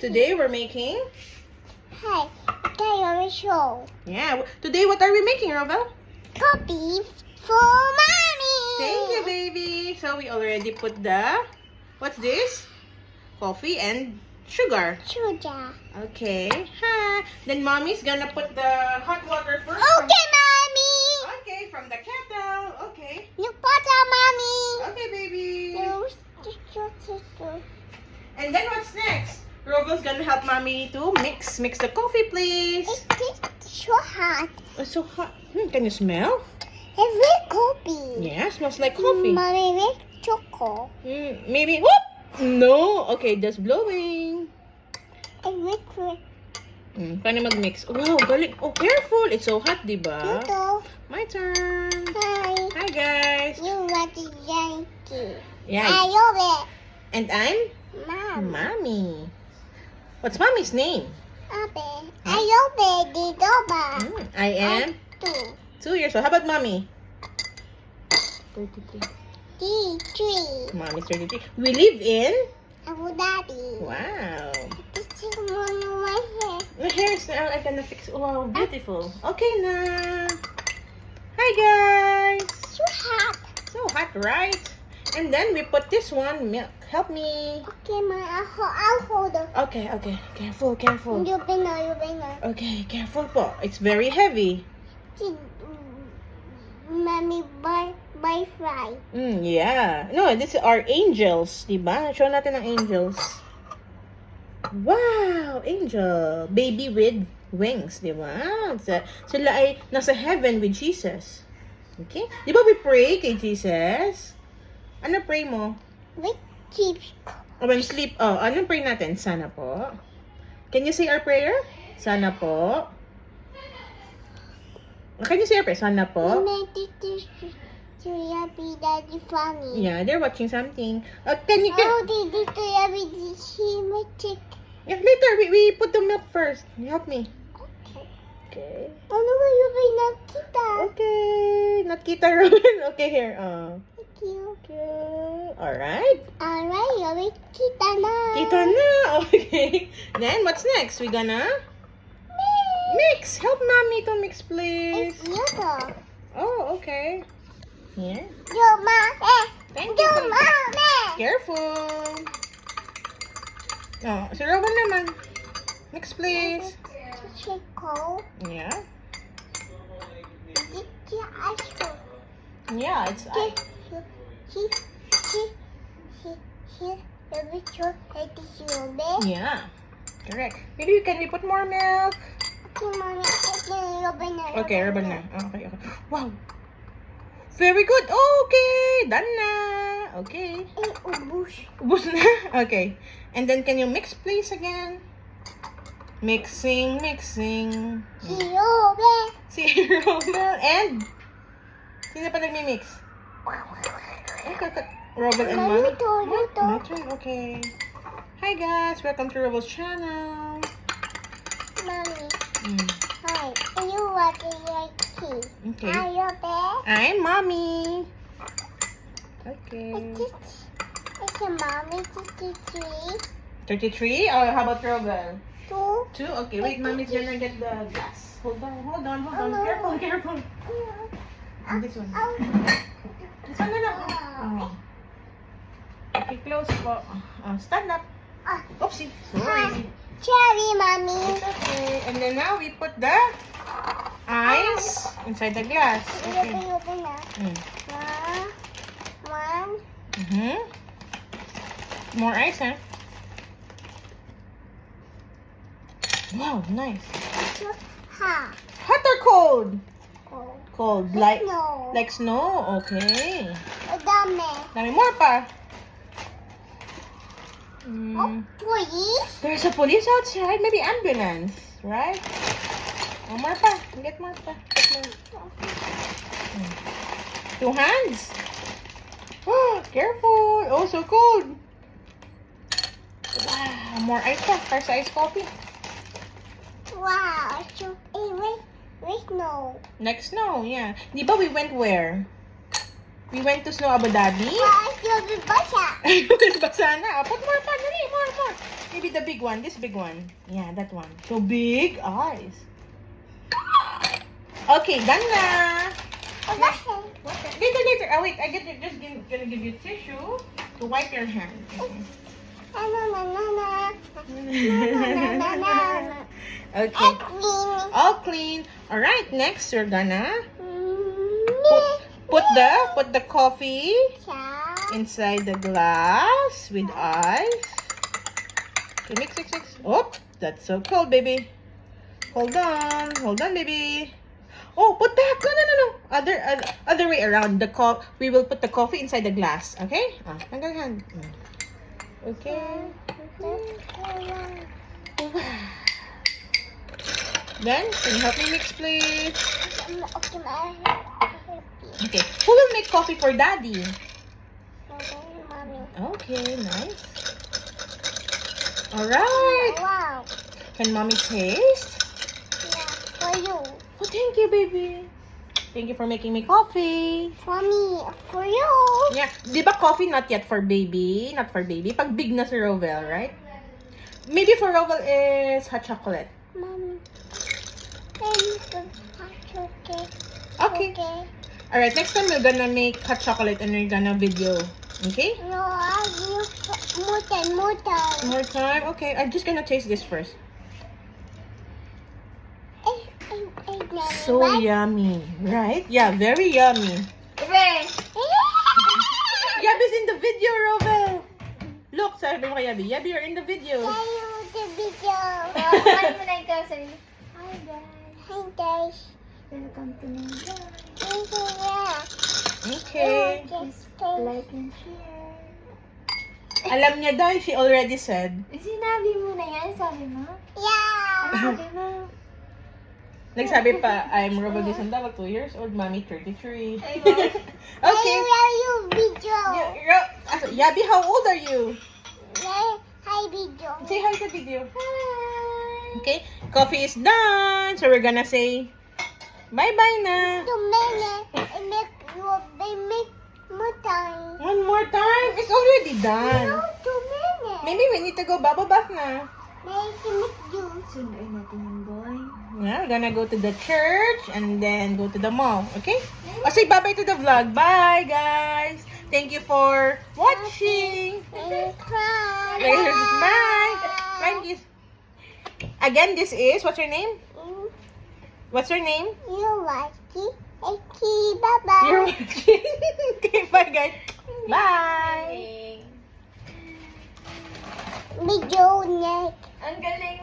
Today we're making... Hi, okay, show. Yeah, today what are we making, Rovel? Coffee for mommy. Thank you, baby. So we already put the... What's this? Coffee and sugar. Sugar. Okay. Ha. Then mommy's gonna put the hot water first. Okay, mommy. Okay, from the kettle. Okay. You put on mommy. Okay, baby. You And then what's next? Rovel's gonna help mommy to mix the coffee, please. It's so hot. It's so hot. Can you smell? Every coffee. Yeah, smells like coffee. Mommy with chocolate. Maybe. Whoop! No. Okay, just blowing. Every cream. Paano mag-mix? Wow, galing. Oh, careful. It's so hot, diba? Ito. My turn. Hi. Hi, guys. You want to Yankee. Yeah. I love it. And I'm Mom. Mommy. What's Mommy's name? Abe. I love it. The doba. I am 2 years old. How about Mommy? 33. D3. Mommy's 33. We live in? Abu Dhabi. Wow. This is one of my hair. My hair is now, I'm gonna fix. Wow, beautiful. Okay na. Hi, guys. So hot. So hot, right? And then we put this one, milk. Help me. Okay, I'll hold it. Okay. Careful, careful. You better. Okay, careful po. It's very heavy. Mommy, bye fry. Yeah. No, this are angels, diba? Show natin ang angels. Wow, angel. Baby with wings, diba? Sila ay nasa heaven with Jesus. Okay? Di ba we pray kay Jesus? Ano pray mo? With chips. When sleep, anong pray natin? Sana po. Can you say our prayer? Sana po. Can you say our prayer? Sana po. Daddy funny. Yeah, they're watching something. Can you... Oh, did she make chick? Yeah, later, we put the milk first. You help me. Okay. Ano ba yung nakita? Okay. Not kita, Robin. Okay, here. Thank you. Okay. Alright. Alright, yung kita na. Kita na. Okay. Then, what's next? We gonna... Mix. Help mommy to mix, please. It's yellow. Oh, okay. Here. Your mommy. Thank you. Your mommy. Careful. Oh, si Robin naman. Mix, please. Cold. Yeah. It's your ice cream. Yeah, it's... Yeah. Correct. Maybe we put more milk. Okay, Robin na. Okay. Wow. Very good. Okay. Done na. Okay. Ubus na. Okay. And then, can you mix, please, again? Mixing. Si Robin. And? Sino pa nagmi-mix? Okay. Robin and Mom. My turn. Okay. Hi, guys. Welcome to Robin's channel. Mommy. Hi. Are you watching Yankee? Okay. Are you there? I'm Mommy. Okay. It's a mommy 33. 33? Oh, how about Robin? 2. 2? Okay, wait. Mommy's gonna get the glass. Hold on. Careful. And this one. This one na lang. Oh. Okay, close po. Stand up. Oopsie. Sorry. Cherry, mommy. It's okay. And then now we put the ice inside the glass. Okay. Open na. One. More ice, huh? Wow, nice. Hot. Hot or cold? Cold. Cold. Like Snow. like snow? Okay. Dami. Dami more pa. Oh, police? There's a police outside. Maybe ambulance, right? Oh, more pa. Get more pa. Two hands. Oh, careful. Oh, so cold. Wow, more ice pa. Para sa ice coffee. Wow. So, wait, no. Next snow, yeah. Di ba we went where? We went to Snow Abu Dhabi. You'll be basa. Basa na. Put more pa. Dali, more. Maybe the big one. This big one. Yeah, that one. So big eyes. Okay, done na. Later. Oh, wait. Gonna give you tissue to wipe your hand. Okay. All clean. All right. Next, we're gonna put the coffee inside the glass with ice. Okay, mix. Oh, that's so cold, baby. Hold on, baby. Oh, put back. No. Other way around. We will put the coffee inside the glass. Okay? Tanggal hand. Okay. Then, can you help me mix, please? Okay. Who will make coffee for Daddy? Okay, nice. All right. Wow. Can Mommy taste? Yeah, for you. Oh, thank you, baby. Thank you for making me coffee. For me. For you. Yeah. Di ba coffee not yet for baby? Not for baby. Pag big na si Rovel, right? Maybe for Rovel is hot chocolate. Mommy. Okay. Okay. Alright, next time we're gonna make hot chocolate and we're gonna video. Okay? No, I will more time. More time? Okay, I'm just gonna taste this first. So yummy, right? Yeah, very yummy. Yabi's in the video, Rovel. Look, sabi mo kay Yabi. Yabi, you're in the video. The video. Hi guys. Hi guys. Welcome to my vlog. Okay. Like and share. Alam niya daw, she already said. Sinabi mo na yan, sabi mo? Yeah. Sabi mo. Nagsabi pa, I'm Rovel Disandala, 2 years old, mommy 33. Ay, wow. Okay. I video. Yabi, how old are you? Hi video. Say hi to video. Okay, coffee is done. So we're gonna say bye-bye na. 2 minutes. They make more time. One more time. It's already No, done. 2 minutes. Maybe we need to go bubble bath na. They make you. Sunduin natin yung boy. Yeah, we're gonna go to the church and then go to the mall. Okay? Say bye-bye to the vlog. Bye, guys. Thank you for watching. Cry. Bye. Bye, kiss. Again, this is, what's your name? What's your name? You like it? Bye-bye. You're watching. Okay, bye, guys. Bye. Video next. Ang galing